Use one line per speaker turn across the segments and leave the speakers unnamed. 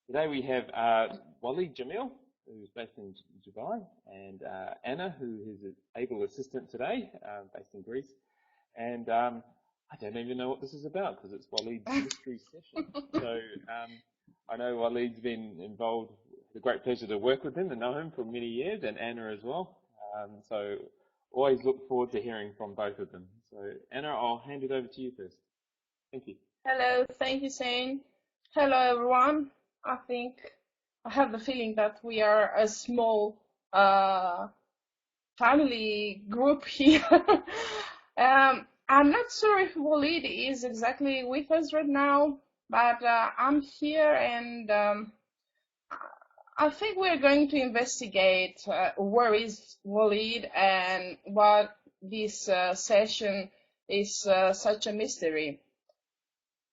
Today we have Waleed Jameel, who's based in Dubai, and Anna, who is an able assistant today, based in Greece. And I don't even know what this is about because it's Waleed's mystery session. So I know Waleed's been involved. It's a great pleasure to work with him and know him for many years, and Anna as well. So always look forward to hearing from both of them. So Anna, I'll hand it over to you first. Thank you.
Hello, thank you, Shane. Hello, everyone. I think I have the feeling that we are a small family group here. I'm not sure if Waleed is exactly with us right now, but I'm here and I think we're going to investigate where is Waleed and what this session is such a mystery.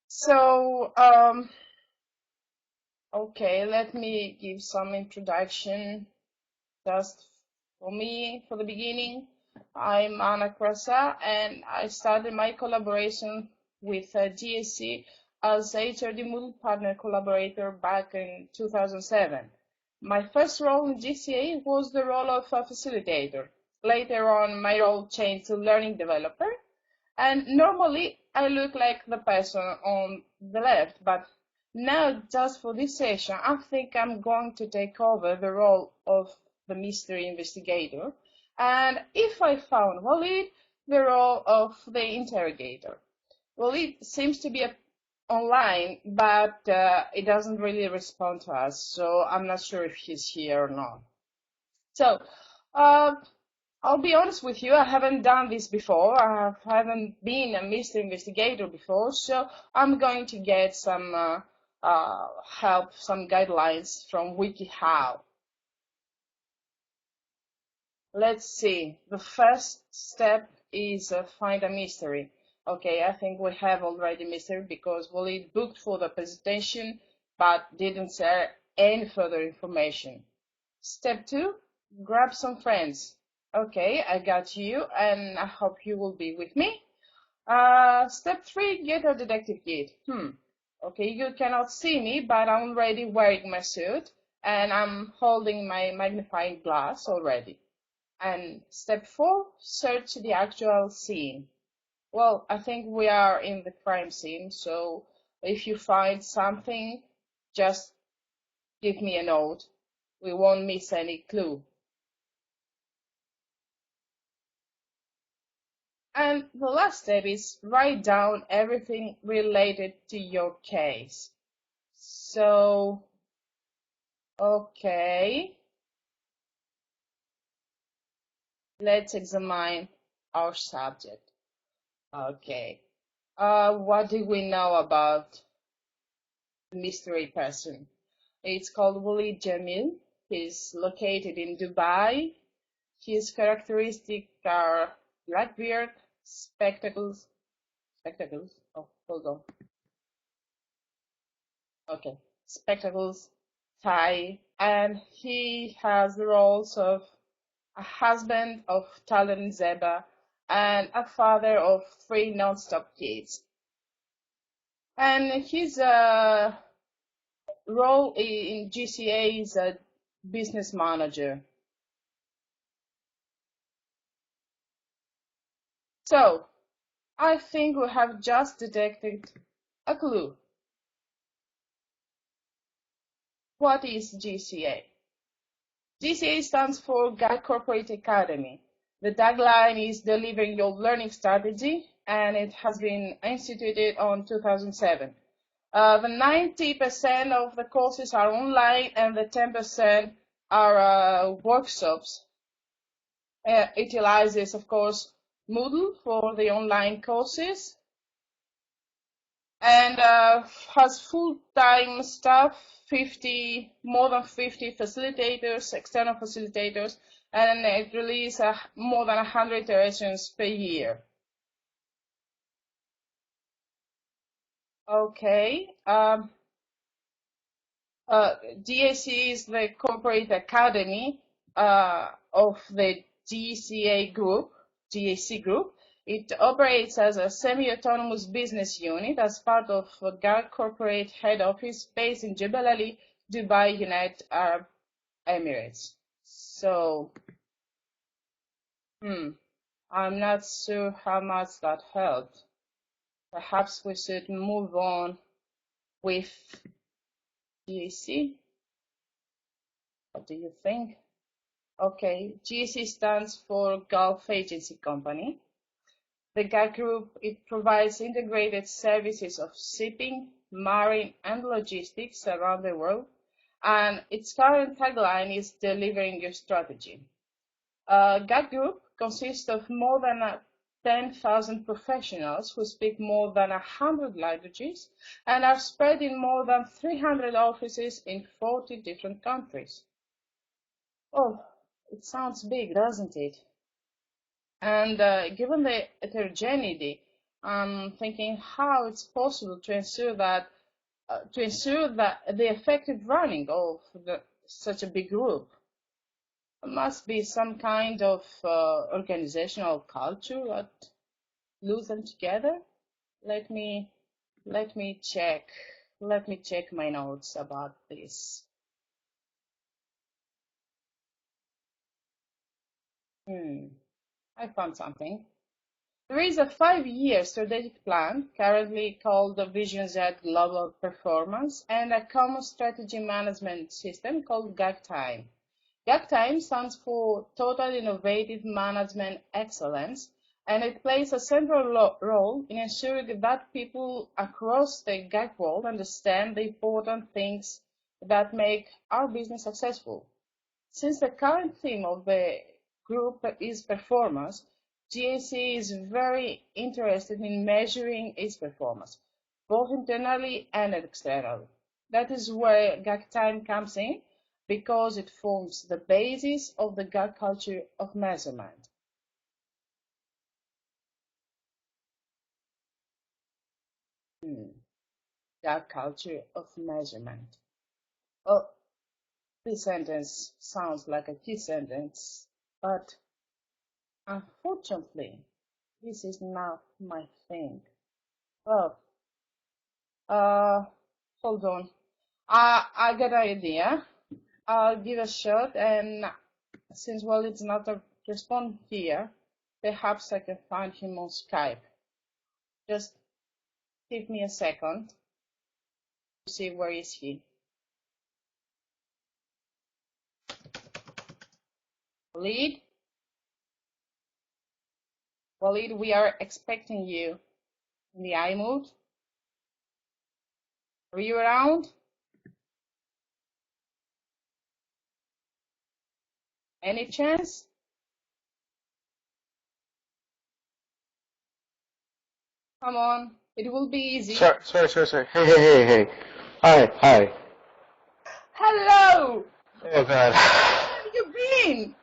So, okay, let me give some introduction just for me for the beginning. I'm Anna Krassa and I started my collaboration with GSC as HRD multi-partner collaborator back in 2007. My first role in GCA was the role of a facilitator. Later on, my role changed to learning developer. And normally I look like the person on the left, but now just for this session, I think I'm going to take over the role of the mystery investigator. And if I found Waleed, the role of the interrogator. Waleed seems to be online, but it doesn't really respond to us, so I'm not sure if he's here or not. So, I'll be honest with you, I haven't done this before. I haven't been a mystery investigator before, so I'm going to get some help, some guidelines from WikiHow. Let's see. The first step is find a mystery. Okay, I think we have already mystery because Waleed booked for the presentation but didn't share any further information. Step 2, grab some friends. Okay, I got you and I hope you will be with me. Step 3, get a detective kit. Okay, you cannot see me, but I'm already wearing my suit and I'm holding my magnifying glass already. And step 4, search the actual scene. Well, I think we are in the crime scene, so if you find something, just give me a note. We won't miss any clue. And the last step is write down everything related to your case. So, okay, let's examine our subject. Okay, what do we know about the mystery person? It's called Waleed Jameel. He's located in Dubai. His characteristics are black beard, spectacles. Oh, hold on. Okay, spectacles, tie, and he has the roles of a husband of Talon Zeba and a father of 3 non-stop kids. And his role in GCA is a business manager. So, I think we have just detected a clue. What is GCA? GCA stands for Guide Corporate Academy. The tagline is delivering your learning strategy, and it has been instituted on 2007. The 90% of the courses are online and the 10% are workshops. It utilizes, of course, Moodle for the online courses and has full-time staff, more than 50 facilitators, external facilitators, and it releases more than 100 iterations per year. Okay. GAC is the corporate academy of the GCA group, GAC group. It operates as a semi-autonomous business unit as part of GAC corporate head office based in Jebel Ali, Dubai, United Arab Emirates. So, I'm not sure how much that helped. Perhaps we should move on with GAC. What do you think? Okay, GAC stands for Gulf Agency Company. The GAC Group, it provides integrated services of shipping, marine, and logistics around the world, and its current tagline is delivering your strategy. GAC Group consists of more than 10,000 professionals who speak more than 100 languages and are spread in more than 300 offices in 40 different countries. Oh, it sounds big, doesn't it? And given the heterogeneity, I'm thinking how it's possible to ensure that the effective running of such a big group. There must be some kind of organizational culture that glues them together. Let me check. Let me check my notes about this. I found something. There is a 5-year strategic plan, currently called the Vision Z Global Performance, and a common strategy management system called GAC Time. GAC Time stands for Total Innovative Management Excellence, and it plays a central role in ensuring that people across the GAC world understand the important things that make our business successful. Since the current theme of the group is performance, GAC is very interested in measuring its performance, both internally and externally. That is where GAC Time comes in, because it forms the basis of the GAC culture of measurement. GAC culture of measurement. Oh, this sentence sounds like a key sentence, but unfortunately, this is not my thing. Oh, hold on. I got an idea. I'll give a shot, and since Waleed's not respond here, perhaps I can find him on Skype. Just give me a second to see where is he. Waleed? Waleed, we are expecting you in the iMoot. Are you around? Any chance? Come on, it will be easy.
Sorry. Hey. Hi.
Hello!
Oh, God.
Where have you been?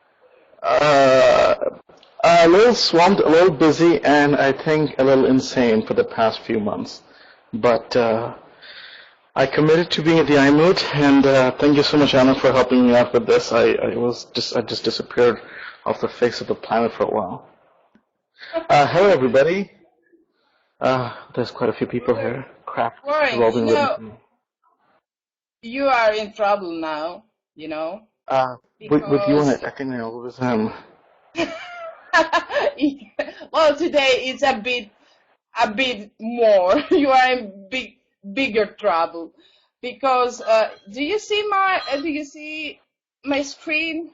A little swamped, a little busy, and I think a little insane for the past few months. But I committed to being at the iMoot, and thank you so much, Anna, for helping me out with this. I just disappeared off the face of the planet for a while. Hello, everybody. There's quite a few people here. Crap.
Warren, you are in trouble now,
with you, I think I always am.
Well, today it's a bit more. You are in bigger trouble because do you see my screen?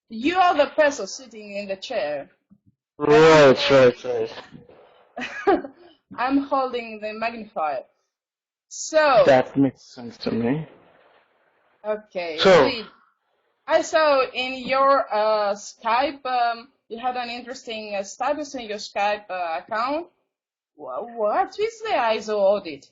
You are the person sitting in the chair.
Right.
I'm holding the magnifier. So
that makes sense to me.
Okay.
So
I saw in your Skype you had an interesting status in your Skype account. What is the ISO audit?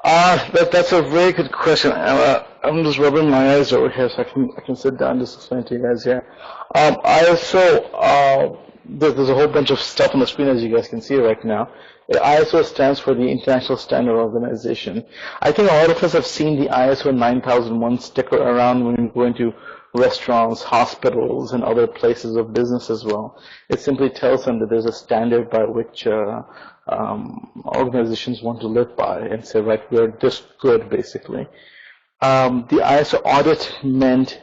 That's a very good question. I'm just rubbing my eyes over here so I can sit down and just explain to you guys here. ISO there's a whole bunch of stuff on the screen, as you guys can see right now. The ISO stands for the International Standard Organization. I think a lot of us have seen the ISO 9001 sticker around when we go into restaurants, hospitals, and other places of business as well. It simply tells them that there's a standard by which organizations want to live by and say, right, we're this good, basically. The ISO audit meant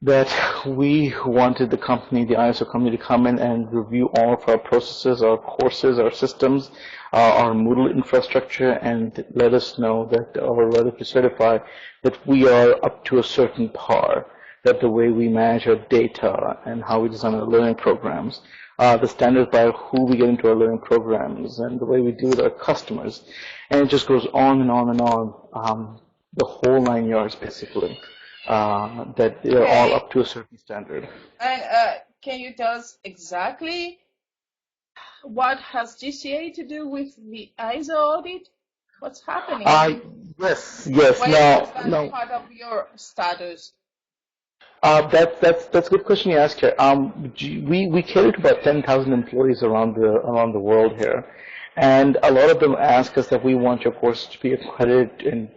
that we wanted the company, the ISO company, to come in and review all of our processes, our courses, our systems, our Moodle infrastructure, and let us know that, or rather to certify that we are up to a certain par, that the way we manage our data and how we design our learning programs, the standards by who we get into our learning programs, and the way we deal with our customers. And it just goes on and on and on, the whole 9 yards, basically. That they're all up to a certain standard.
And can you tell us exactly what has GCA to do with the ISO audit? What's happening?
Yes.
Why is that part of your status?
That's a good question you ask here. We cater to about 10,000 employees around the world here, and a lot of them ask us that we want your course to be accredited and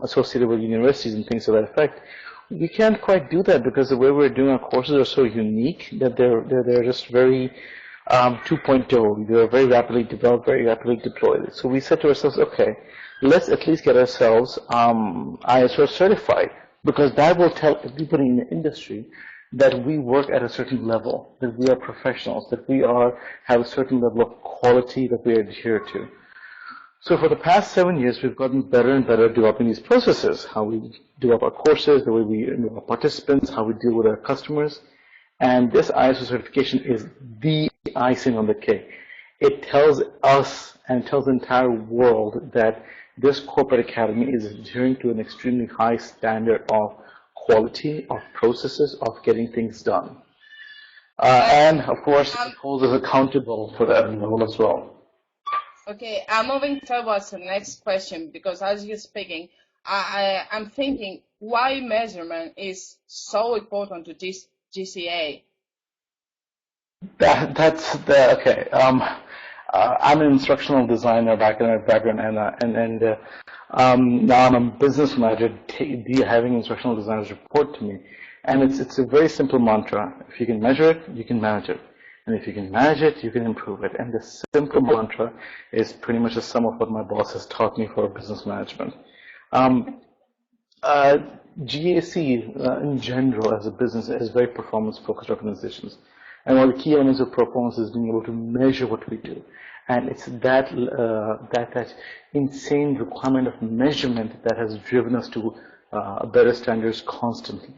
associated with universities and things of that effect. We can't quite do that because the way we're doing our courses are so unique that they're just very 2.0. They're very rapidly developed, very rapidly deployed. So we said to ourselves, okay, let's at least get ourselves ISO certified, because that will tell everybody in the industry that we work at a certain level, that we are professionals, that we have a certain level of quality that we adhere to. So for the past 7 years, we've gotten better and better at developing these processes, how we develop our courses, the way we enroll participants, how we deal with our customers. And this ISO certification is the icing on the cake. It tells us and tells the entire world that this corporate academy is adhering to an extremely high standard of quality, of processes, of getting things done. And of course, it holds us accountable for that level as well.
Okay, I'm moving towards the next question because as you're speaking, I'm thinking why measurement is so important to this GCA.
Okay. I'm an instructional designer background, and now I'm a business manager having instructional designers report to me. And it's a very simple mantra. If you can measure it, you can manage it. And if you can manage it, you can improve it. And the simple mantra is pretty much the sum of what my boss has taught me for business management. GAC in general as a business is very performance-focused organizations. And one of the key elements of performance is being able to measure what we do. And it's that insane requirement of measurement that has driven us to better standards constantly.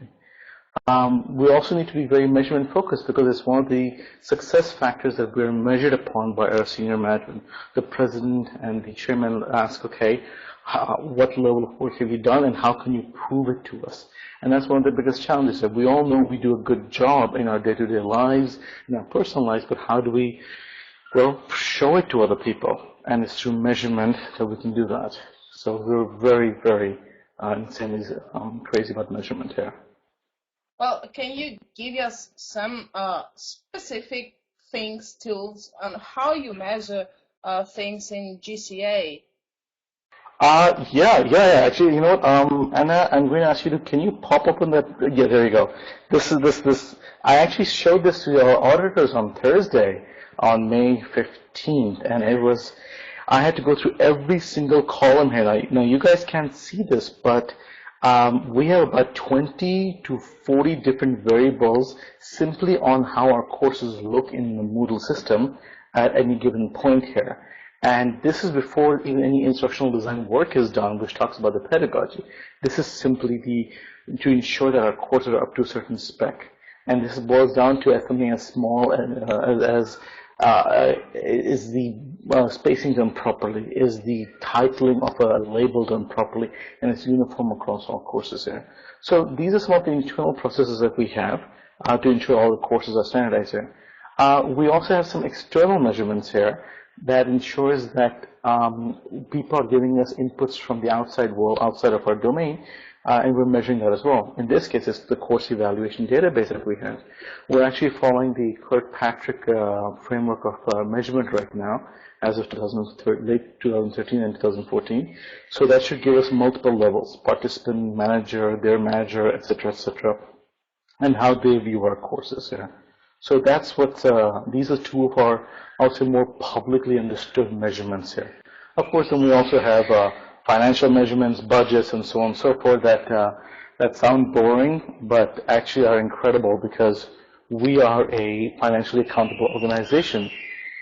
We also need to be very measurement focused because it's one of the success factors that we're measured upon by our senior management. The president and the chairman ask, okay, what level of work have you done and how can you prove it to us? And that's one of the biggest challenges. That we all know we do a good job in our day-to-day lives, in our personal lives, but how do we, show it to other people? And it's through measurement that we can do that. So we're very, very insanely crazy about measurement here.
Well, can you give us some specific tools on how you measure things in GCA?
Yeah. Actually, you know what, Anna, I'm going to ask you to, can you pop open that? Yeah, there you go. This. I actually showed this to our auditors on Thursday, on May 15th, and I had to go through every single column here. Now you guys can't see this, but we have about 20 to 40 different variables simply on how our courses look in the Moodle system at any given point here. And this is before even any instructional design work is done, which talks about the pedagogy. This is simply to ensure that our courses are up to a certain spec. And this boils down to something as small as is the spacing done properly? Is the titling of a label done properly? And it's uniform across all courses here. So these are some of the internal processes that we have to ensure all the courses are standardized here. We also have some external measurements here that ensures that people are giving us inputs from the outside world, outside of our domain, and we're measuring that as well. In this case, it's the course evaluation database that we have. We're actually following the Kirkpatrick framework of measurement right now, as of late 2013 and 2014. So that should give us multiple levels: participant, manager, their manager, etc., and how they view our courses. Yeah. So that's what these are two of our, also more publicly understood measurements here. Of course, then we also have financial measurements, budgets, and so on and so forth that sound boring, but actually are incredible, because we are a financially accountable organization,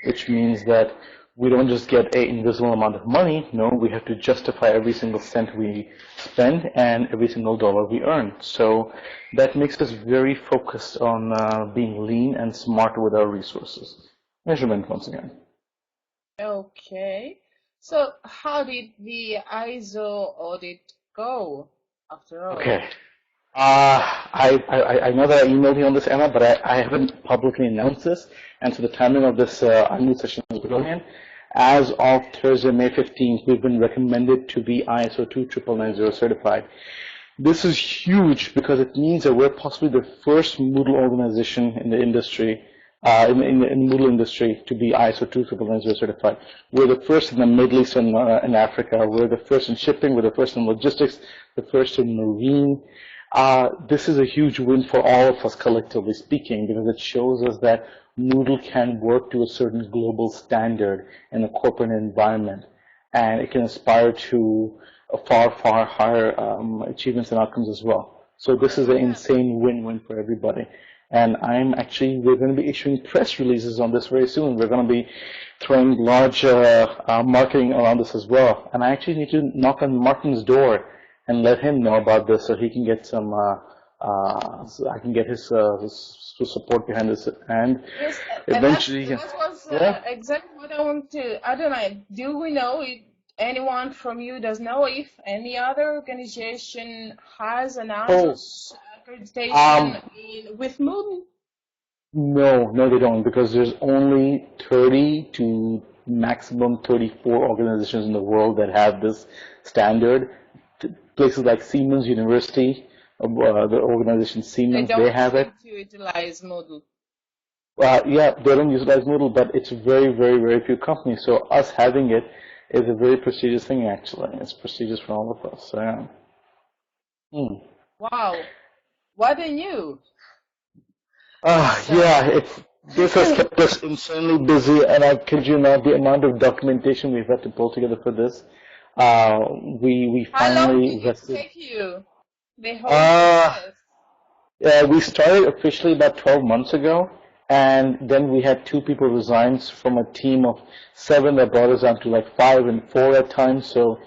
which means that we don't just get an invisible amount of money. No, we have to justify every single cent we spend and every single dollar we earn. So that makes us very focused on being lean and smart with our resources. Measurement, once again.
Okay. So how did the ISO audit go after all?
Okay. I know that I emailed you on this, Emma, but I haven't publicly announced this, and so the timing of this iMoot session is brilliant. As of Thursday, May 15th, we've been recommended to be ISO 29990 certified. This is huge because it means that we're possibly the first Moodle organization in the industry, in the Moodle industry, to be ISO 29990 certified. We're the first in the Middle East and in Africa. We're the first in shipping. We're the first in logistics. The first in marine. This is a huge win for all of us, collectively speaking, because it shows us that Moodle can work to a certain global standard in a corporate environment, and it can aspire to a far, far higher achievements and outcomes as well. So this is an insane win-win for everybody. And we're going to be issuing press releases on this very soon. We're going to be throwing large marketing around this as well. And I actually need to knock on Martin's door and let him know about this, so he can get some, so I can get his support behind this. And
Yes,
eventually,
and that was
yeah.
exactly what I want to. I don't know. Do we know if anyone from you does know if any other organization has an ISO accreditation with Moodle?
No, they don't, because there's only 30 to maximum 34 organizations in the world that have this standard. Places like Siemens University, the organization Siemens, they have it.
To utilize Moodle.
Yeah, they don't utilize Moodle, but it's very, very, very few companies. So us having it is a very prestigious thing, actually. It's prestigious for all of us. So, yeah.
Wow, what a news!
Yeah, this has kept us insanely busy, and I kid you not, the amount of documentation we've had to pull together for this. We
How long
finally
did it
invested.
take you? The whole process?
We started officially about 12 months ago, and then we had 2 people resign from a team of 7 that brought us down to like 5 and 4 at times. So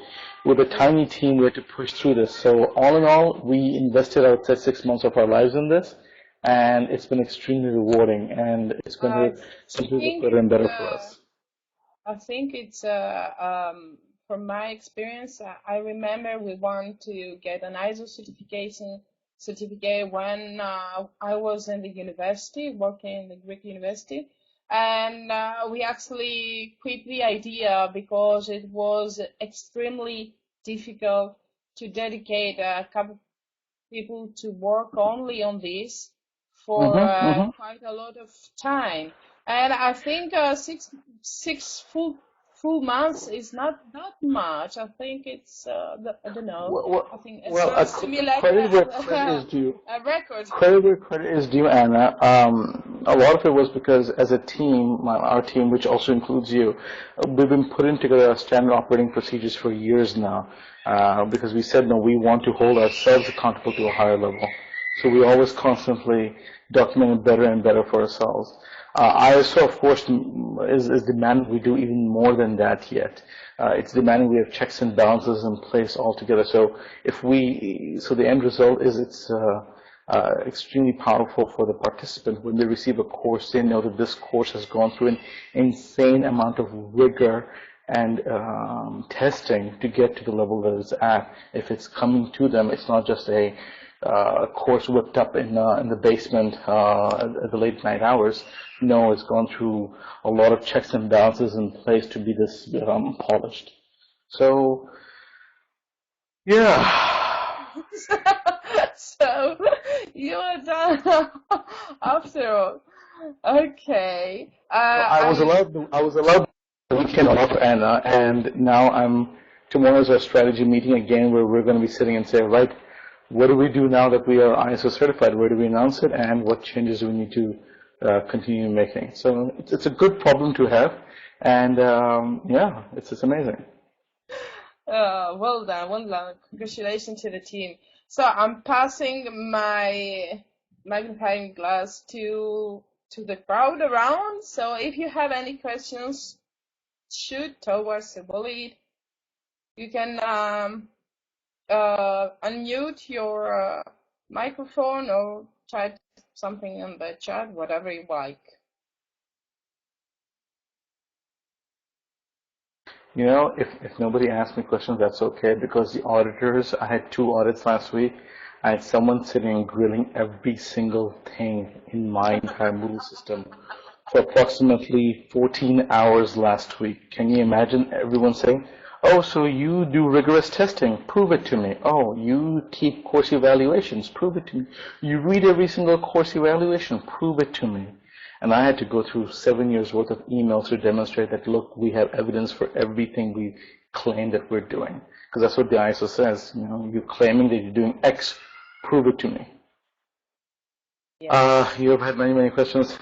with a tiny team, we had to push through this. So all in all, we invested, I would say, 6 months of our lives in this, and it's been extremely rewarding, and it's going to simply look better and better for us.
I think it's from my experience, I remember we want to get an ISO certificate when I was in the university, working in the Greek university, and we actually quit the idea because it was extremely difficult to dedicate a couple of people to work only on this for quite a lot of time. And I think six full months is not that much. I think it's I don't know. I think it's similar
credit where credit is due.
A record.
Credit where credit is due, Anna. A lot of it was because as a team, our team, which also includes you, we've been putting together standard operating procedures for years now, because we said, no, we want to hold ourselves accountable to a higher level. So we always constantly document better and better for ourselves. ISO, of course, is demanding we do even more than that yet. It's demanding we have checks and balances in place altogether. So so the end result is it's extremely powerful for the participant. When they receive a course, they know that this course has gone through an insane amount of rigor and testing to get to the level that it's at. If it's coming to them, it's not just a course whipped up in the basement at the late night hours. No, it's gone through a lot of checks and balances in place to be this polished. So, yeah.
So you are done after all. Okay.
Well, I was allowed the weekend off, Anna, and now tomorrow's our strategy meeting again, where we're going to be sitting and say, right, what do we do now that we are ISO certified? Where do we announce it, and what changes do we need to continue making? So it's a good problem to have, and yeah, it's amazing.
Well done, well done. Congratulations to the team. So I'm passing my magnifying glass to the crowd around. So if you have any questions, shoot towards Waleed. You can unmute your microphone or type something in the chat, whatever you like.
You know, if nobody asks me questions, that's okay, because the auditors, I had 2 audits last week. I had someone sitting and grilling every single thing in my entire Moodle system for approximately 14 hours last week. Can you imagine everyone saying, oh, so you do rigorous testing, prove it to me. Oh, you keep course evaluations, prove it to me. You read every single course evaluation, prove it to me. And I had to go through 7 years worth of emails to demonstrate that, look, we have evidence for everything we claim that we're doing. Because that's what the ISO says. You know, you're claiming that you're doing X, prove it to me.
Yes.
You have had many questions.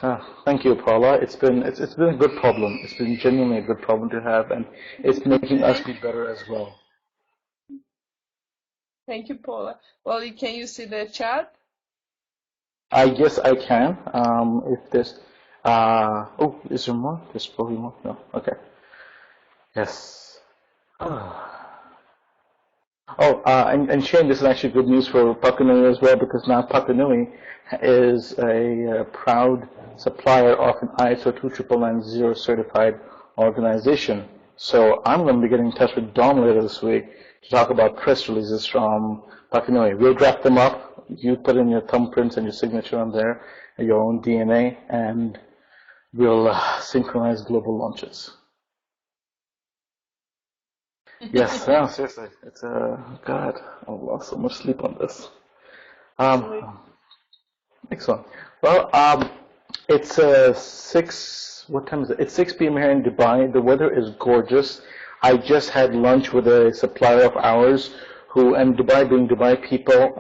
Thank you, Paula. It's been a good problem. It's been genuinely a good problem to have, and it's making us be better as well.
Thank you, Paula. Well, can you see the chat?
Yes, I can. If there's, oh, is there more? There's probably more. No. Okay. Yes. Oh, and Shane, this is actually good news for Pukunui as well, because now Pukunui is a proud supplier of an ISO 29990 certified organization. So I'm going to be getting in touch with Dom later this week to talk about press releases from Pukunui. We'll draft them up. You put in your thumbprints and your signature on there, your own DNA, and we'll synchronize global launches. Yes, no, seriously, it's God, I've lost so much sleep on this. Excellent. Well, it's 6. What time is it? It's 6 p.m. here in Dubai. The weather is gorgeous. I just had lunch with a supplier of ours, who, and Dubai being Dubai people,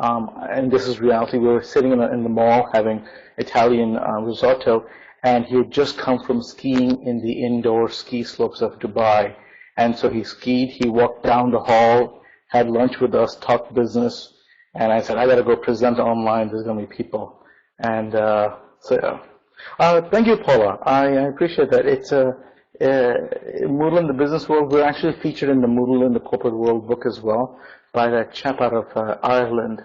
and this is reality. We were sitting in the mall having Italian risotto, and he had just come from skiing in the indoor ski slopes of Dubai. And so he skied, he walked down the hall, had lunch with us, talked business, and I said, I got to go present online. There's going to be people. And so, yeah. Thank you, Paula. I appreciate that. It's Moodle in the business world. We're actually featured in the Moodle in the corporate world book as well by that chap out of Ireland.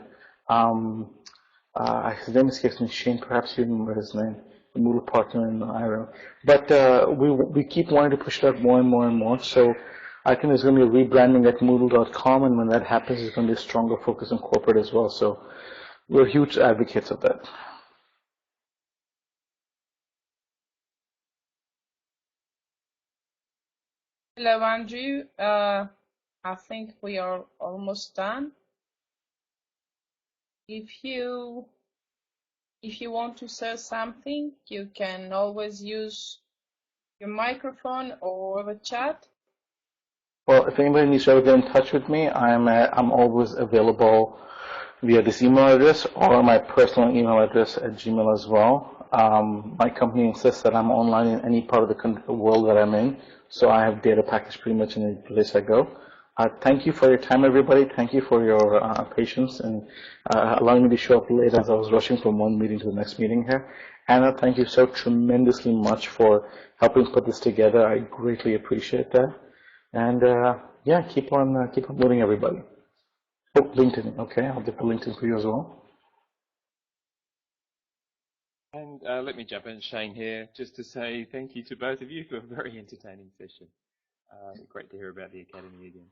His name escapes me, Shane. Perhaps you remember his name. The Moodle partner in Ireland. But we keep wanting to push it out more and more and more. So I think there's going to be a rebranding at Moodle.com, and when that happens, there's going to be a stronger focus on corporate as well. So we're huge advocates of that.
Hello, Andrew. I think we are almost done. If you want to say something, you can always use your microphone or the chat.
Well, if anybody needs to ever get in touch with me, I'm always available via this email address or my personal email address at Gmail as well. My company insists that I'm online in any part of the world that I'm in, so I have data package pretty much in any place I go. Thank you for your time, everybody. Thank you for your patience and allowing me to show up late as I was rushing from one meeting to the next meeting here. Anna, thank you so tremendously much for helping put this together. I greatly appreciate that. And yeah, keep on moving, everybody. Oh, LinkedIn. Okay, I'll get the LinkedIn for you as well.
And let me jump in, Shane, here, just to say thank you to both of you for a very entertaining session. Great to hear about the Academy again.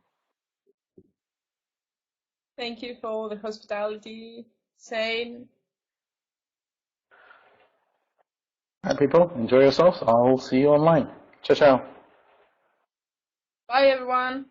Thank you for the hospitality, Shane.
All right, people, enjoy yourselves. I'll see you online. Ciao, ciao.
Bye, everyone.